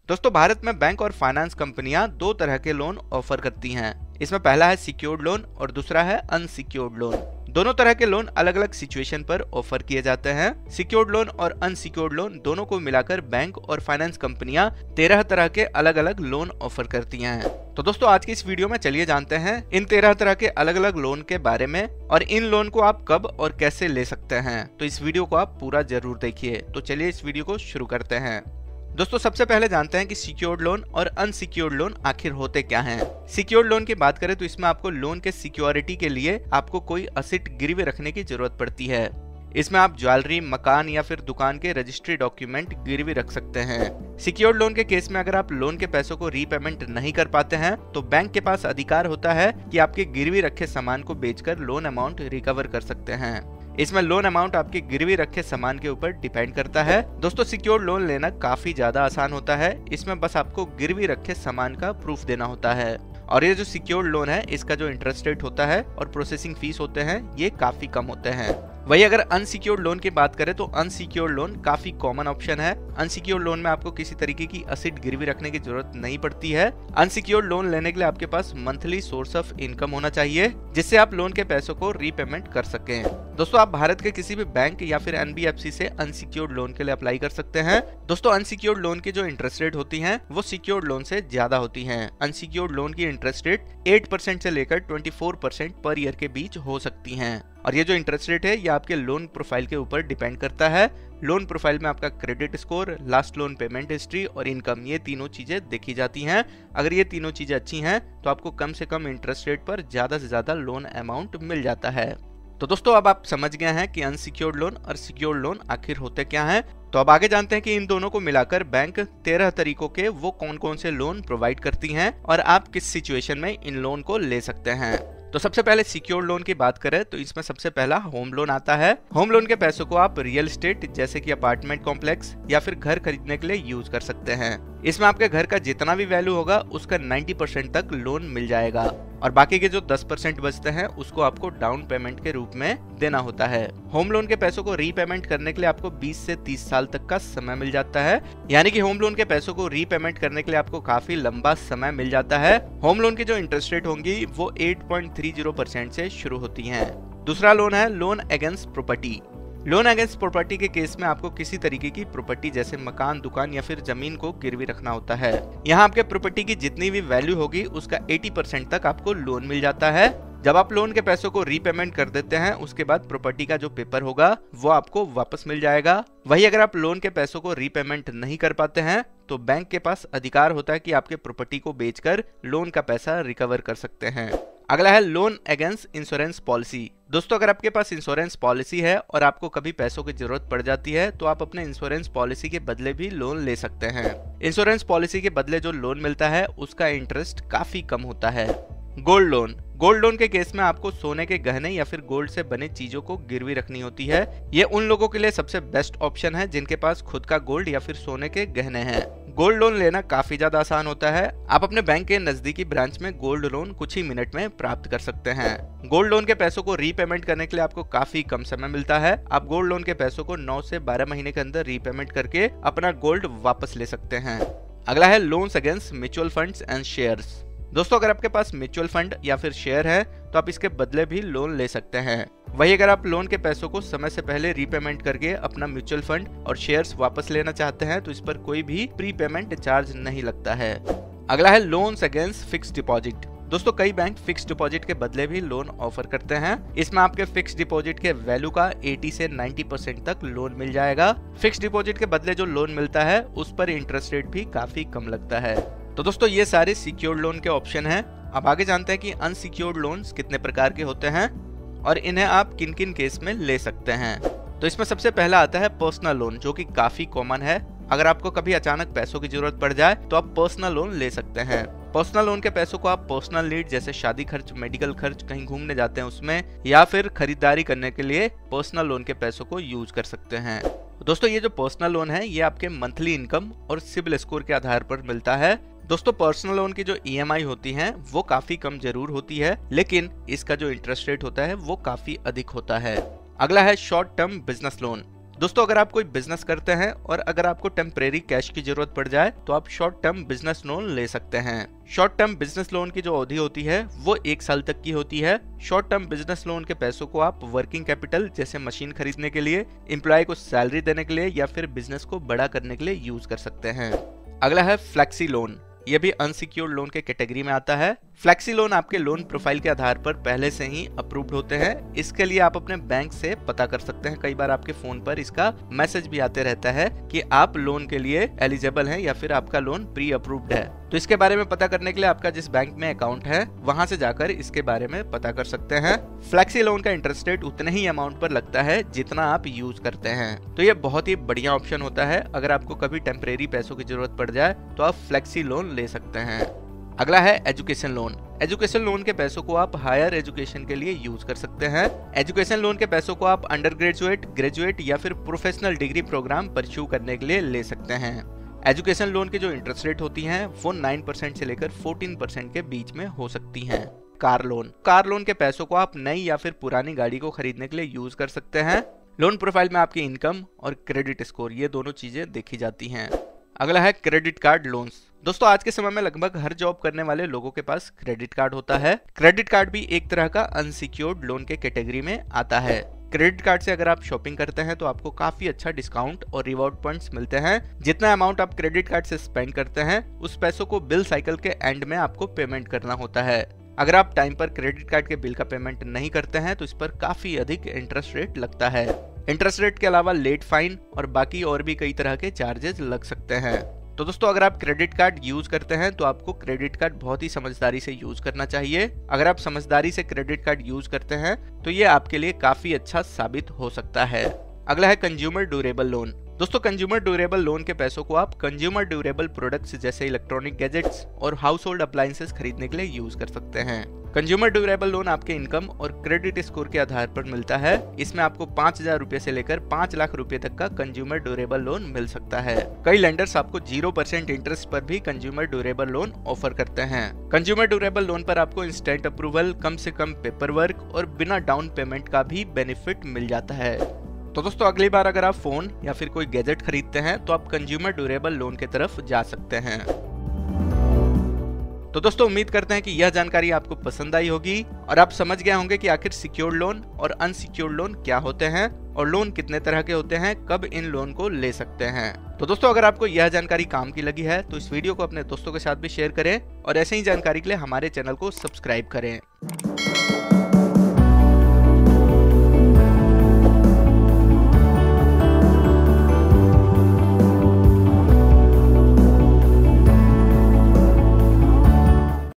दोस्तों भारत में बैंक और फाइनेंस कंपनियां दो तरह के लोन ऑफर करती हैं। इसमें पहला है सिक्योर्ड लोन और दूसरा है अनसिक्योर्ड लोन। दोनों तरह के लोन अलग अलग सिचुएशन पर ऑफर किए जाते हैं। सिक्योर्ड लोन और अनसिक्योर्ड लोन दोनों को मिलाकर बैंक और फाइनेंस कंपनियां 13 तरह के अलग अलग लोन ऑफर करती हैं। तो दोस्तों आज की इस वीडियो में चलिए जानते हैं इन 13 तरह के अलग अलग लोन के बारे में और इन लोन को आप कब और कैसे ले सकते हैं। तो इस वीडियो को आप पूरा जरूर देखिए। तो चलिए इस वीडियो को शुरू करते हैं। दोस्तों सबसे पहले जानते हैं कि सिक्योर्ड लोन और अनसिक्योर्ड लोन आखिर होते क्या हैं। सिक्योर्ड लोन की बात करें तो इसमें आपको लोन के सिक्योरिटी के लिए आपको कोई असेट गिरवी रखने की जरूरत पड़ती है। इसमें आप ज्वेलरी, मकान या फिर दुकान के रजिस्ट्री डॉक्यूमेंट गिरवी रख सकते हैं। सिक्योर्ड लोन के केस में अगर आप लोन के पैसों को रीपेमेंट नहीं कर पाते हैं तो बैंक के पास अधिकार होता है कि आपके गिरवी रखे सामान को बेचकर लोन अमाउंट रिकवर कर सकते हैं। इसमें लोन अमाउंट आपके गिरवी रखे सामान के ऊपर डिपेंड करता है। दोस्तों सिक्योर्ड लोन लेना काफी ज्यादा आसान होता है। इसमें बस आपको गिरवी रखे सामान का प्रूफ देना होता है और ये जो सिक्योर्ड लोन है इसका जो इंटरेस्ट रेट होता है और प्रोसेसिंग फीस होते हैं ये काफी कम होते हैं। वही अगर अनसिक्योर्ड लोन की बात करें तो अनसिक्योर्ड लोन काफी कॉमन ऑप्शन है। अनसिक्योर्ड लोन में आपको किसी तरीके की असेट गिरवी रखने की जरूरत नहीं पड़ती है। अनसिक्योर्ड लोन लेने के लिए आपके पास मंथली सोर्स ऑफ इनकम होना चाहिए जिससे आप लोन के पैसों को रीपेमेंट कर सकें। दोस्तों आप भारत के किसी भी बैंक या फिर NBFC से अनसिक्योर्ड लोन के लिए अप्लाई कर सकते हैं। दोस्तों अनसिक्योर्ड लोन की जो इंटरेस्ट रेट होती है वो सिक्योर्ड लोन से ज्यादा होती है। अनसिक्योर्ड लोन की इंटरेस्ट रेट 8% से लेकर 24% पर ईयर के बीच हो सकती है और ये जो इंटरेस्ट रेट है ये आपके लोन प्रोफाइल के ऊपर डिपेंड करता है। लोन प्रोफाइल में आपका credit score, last loan payment history और इनकम ये तीनों चीजें देखी जाती हैं। अगर ये तीनों चीजें अच्छी हैं तो आपको कम से कम इंटरेस्ट रेट पर ज्यादा से ज्यादा लोन अमाउंट मिल जाता है। तो दोस्तों अब आप समझ गए हैं कि अनसिक्योर्ड लोन और सिक्योर्ड लोन आखिर होते क्या हैं। तो अब आगे जानते हैं कि इन दोनों को मिलाकर बैंक 13 तरीकों के वो कौन कौन से लोन प्रोवाइड करती हैं और आप किस सिचुएशन में इन लोन को ले सकते हैं। तो सबसे पहले सिक्योर्ड लोन की बात करें तो इसमें सबसे पहला होम लोन आता है। होम लोन के पैसों को आप रियल एस्टेट जैसे कि अपार्टमेंट कॉम्प्लेक्स या फिर घर खरीदने के लिए यूज कर सकते हैं। इसमें आपके घर का जितना भी वैल्यू होगा उसका 90% तक लोन मिल जाएगा और बाकी के जो 10% बचते हैं उसको आपको डाउन पेमेंट के रूप में देना होता है। होम लोन के पैसों को रीपेमेंट करने के लिए आपको 20 से 30 साल तक का समय मिल जाता है। यानी कि होम लोन के पैसों को रीपेमेंट करने के लिए आपको काफी लंबा समय मिल जाता है। होम लोन की जो इंटरेस्ट रेट होंगी वो 8.30% से शुरू होती हैं। दूसरा लोन है loan against property. Loan against property के केस में आपको किसी तरीके की प्रॉपर्टी जैसे मकान, दुकान या फिर जमीन को गिरवी रखना होता है। यहाँ आपके प्रॉपर्टी की जितनी भी वैल्यू होगी उसका 80% तक आपको लोन मिल जाता है। जब आप लोन के पैसों को रीपेमेंट कर देते हैं उसके बाद प्रॉपर्टी का जो पेपर होगा वो आपको वापस मिल जाएगा। वही अगर आप लोन के पैसों को रीपेमेंट नहीं कर पाते हैं तो बैंक के पास अधिकार होता है कि आपके प्रॉपर्टी को बेचकर लोन का पैसा रिकवर कर सकते हैं। अगला है लोन अगेंस्ट इंश्योरेंस पॉलिसी। दोस्तों अगर आपके पास इंश्योरेंस पॉलिसी है और आपको कभी पैसों की जरूरत पड़ जाती है तो आप अपने इंश्योरेंस पॉलिसी के बदले भी लोन ले सकते हैं। इंश्योरेंस पॉलिसी के बदले जो लोन मिलता है उसका इंटरेस्ट काफी कम होता है। Gold loan. गोल्ड लोन के केस में आपको सोने के गहने या फिर गोल्ड से बने चीजों को गिरवी रखनी होती है। ये उन लोगों के लिए सबसे बेस्ट ऑप्शन है जिनके पास खुद का गोल्ड या फिर सोने के गहने हैं। गोल्ड लोन लेना काफी ज्यादा आसान होता है। आप अपने बैंक के नजदीकी ब्रांच में गोल्ड लोन कुछ ही मिनट में प्राप्त कर सकते हैं। गोल्ड लोन के पैसों को रीपेमेंट करने के लिए आपको काफी कम समय मिलता है। आप गोल्ड लोन के पैसों को 9 से 12 महीने के अंदर रीपेमेंट करके अपना गोल्ड वापस ले सकते हैं। अगला है loans against mutual funds and shares. दोस्तों अगर आपके पास म्यूचुअल फंड या फिर शेयर है तो आप इसके बदले भी लोन ले सकते हैं। वही अगर आप लोन के पैसों को समय से पहले रीपेमेंट करके अपना म्यूचुअल फंड और शेयर्स वापस लेना चाहते हैं तो इस पर कोई भी प्री पेमेंट चार्ज नहीं लगता है। अगला है लोन्स अगेंस्ट फिक्स्ड डिपॉजिट। दोस्तों कई बैंक फिक्स्ड डिपॉजिट के बदले भी लोन ऑफर करते हैं। इसमें आपके फिक्स्ड डिपॉजिट के वैल्यू का 80 से 90% तक लोन मिल जाएगा। फिक्स्ड डिपॉजिट के बदले जो लोन मिलता है उस पर इंटरेस्ट रेट भी काफी कम लगता है। तो दोस्तों ये सारे सिक्योर्ड लोन के ऑप्शन हैं। अब आगे जानते हैं कि अनसिक्योर्ड लोन्स कितने प्रकार के होते हैं और इन्हें आप किन किन केस में ले सकते हैं। तो इसमें सबसे पहला आता है पर्सनल लोन जो कि काफी कॉमन है। अगर आपको कभी अचानक पैसों की जरूरत पड़ जाए तो आप पर्सनल लोन ले सकते हैं। पर्सनल लोन के पैसों को आप पर्सनल नीड जैसे शादी खर्च, मेडिकल खर्च, कहीं घूमने जाते हैं उसमें या फिर खरीदारी करने के लिए पर्सनल लोन के पैसों को यूज कर सकते हैं। दोस्तों ये जो पर्सनल लोन है ये आपके मंथली इनकम और सिबिल स्कोर के आधार पर मिलता है। दोस्तों पर्सनल लोन की जो EMI होती है वो काफी कम जरूर होती है लेकिन इसका जो इंटरेस्ट रेट होता है वो काफी अधिक होता है। अगला है शॉर्ट टर्म बिजनेस लोन। दोस्तों अगर आप कोई बिजनेस करते हैं और अगर आपको टेम्परेरी कैश की जरूरत पड़ जाए तो आप शॉर्ट टर्म बिजनेस लोन ले सकते हैं। शॉर्ट टर्म बिजनेस लोन की जो अवधि होती है वो 1 साल तक की होती है। शॉर्ट टर्म बिजनेस लोन के पैसों को आप वर्किंग कैपिटल जैसे मशीन खरीदने के लिए, एम्प्लॉय को सैलरी देने के लिए या फिर बिजनेस को बड़ा करने के लिए यूज कर सकते हैं। अगला है फ्लेक्सी लोन। यह भी अनसिक्योर्ड लोन के कैटेगरी में आता है। फ्लेक्सी लोन आपके लोन प्रोफाइल के आधार पर पहले से ही अप्रूव्ड होते हैं। इसके लिए आप अपने बैंक से पता कर सकते हैं। कई बार आपके फोन पर इसका मैसेज भी आते रहता है कि आप लोन के लिए एलिजिबल हैं या फिर आपका लोन प्री अप्रूव्ड है। तो इसके बारे में पता करने के लिए आपका जिस बैंक में अकाउंट है वहां से जाकर इसके बारे में पता कर सकते हैं। फ्लेक्सी लोन का इंटरेस्ट रेट उतने ही अमाउंट पर लगता है जितना आप यूज करते हैं। तो ये बहुत ही बढ़िया ऑप्शन होता है। अगर आपको कभी टेम्परेरी पैसों की जरूरत पड़ जाए तो आप फ्लेक्सी लोन ले सकते हैं। अगला है एजुकेशन लोन। एजुकेशन लोन के पैसों को आप हायर एजुकेशन के लिए यूज कर सकते हैं। एजुकेशन लोन के पैसों को आप अंडर ग्रेजुएट, ग्रेजुएट या फिर प्रोफेशनल डिग्री प्रोग्राम परस्यू करने के लिए ले सकते हैं। एजुकेशन लोन की जो इंटरेस्ट रेट होती हैं वो 9% से लेकर 14% के बीच में हो सकती हैं। Car loan. कार लोन के पैसों को आप नई या फिर पुरानी गाड़ी को खरीदने के लिए यूज कर सकते हैं। लोन प्रोफाइल में आपकी इनकम और क्रेडिट स्कोर ये दोनों चीजें देखी जाती हैं। अगला है क्रेडिट कार्ड लोन्स। दोस्तों आज के समय में लगभग हर जॉब करने वाले लोगों के पास क्रेडिट कार्ड होता है। क्रेडिट कार्ड भी एक तरह का अनसिक्योर्ड लोन के कैटेगरी में आता है। क्रेडिट कार्ड से अगर आप शॉपिंग करते हैं तो आपको काफी अच्छा डिस्काउंट और रिवॉर्ड पॉइंट्स मिलते हैं। जितना अमाउंट आप क्रेडिट कार्ड से स्पेंड करते हैं उस पैसों को बिल साइकिल के एंड में आपको पेमेंट करना होता है। अगर आप टाइम पर क्रेडिट कार्ड के बिल का पेमेंट नहीं करते हैं तो इस पर काफी अधिक इंटरेस्ट रेट लगता है। इंटरेस्ट रेट के अलावा लेट फाइन और बाकी और भी कई तरह के चार्जेस लग सकते हैं। तो दोस्तों अगर आप क्रेडिट कार्ड यूज करते हैं तो आपको क्रेडिट कार्ड बहुत ही समझदारी से यूज करना चाहिए। अगर आप समझदारी से क्रेडिट कार्ड यूज करते हैं तो ये आपके लिए काफी अच्छा साबित हो सकता है। अगला है कंज्यूमर ड्यूरेबल लोन। दोस्तों कंज्यूमर ड्यूरेबल लोन के पैसों को आप कंज्यूमर ड्यूरेबल प्रोडक्ट्स जैसे इलेक्ट्रॉनिक गैजेट्स और हाउस होल्ड अप्लायंसेस खरीदने के लिए यूज कर सकते हैं। कंज्यूमर ड्यूरेबल लोन आपके इनकम और क्रेडिट स्कोर के आधार पर मिलता है। इसमें आपको 5,000 रुपए से लेकर 5 लाख रुपए तक का कंज्यूमर ड्यूरेबल लोन मिल सकता है। कई लेंडर्स आपको 0% इंटरेस्ट पर भी कंज्यूमर ड्यूरेबल लोन ऑफर करते हैं। कंज्यूमर ड्यूरेबल लोन पर आपको इंस्टेंट अप्रूवल, कम से कम पेपर वर्क और बिना डाउन पेमेंट का भी बेनिफिट मिल जाता है। तो दोस्तों अगली बार अगर आप फोन या फिर कोई गैजेट खरीदते हैं तो आप कंज्यूमर ड्यूरेबल लोन की तरफ जा सकते हैं। तो दोस्तों उम्मीद करते हैं कि यह जानकारी आपको पसंद आई होगी और आप समझ गए होंगे कि आखिर सिक्योर्ड लोन और अनसिक्योर्ड लोन क्या होते हैं और लोन कितने तरह के होते हैं, कब इन लोन को ले सकते हैं। तो दोस्तों अगर आपको यह जानकारी काम की लगी है तो इस वीडियो को अपने दोस्तों के साथ भी शेयर करें और ऐसे ही जानकारी के लिए हमारे चैनल को सब्सक्राइब करें।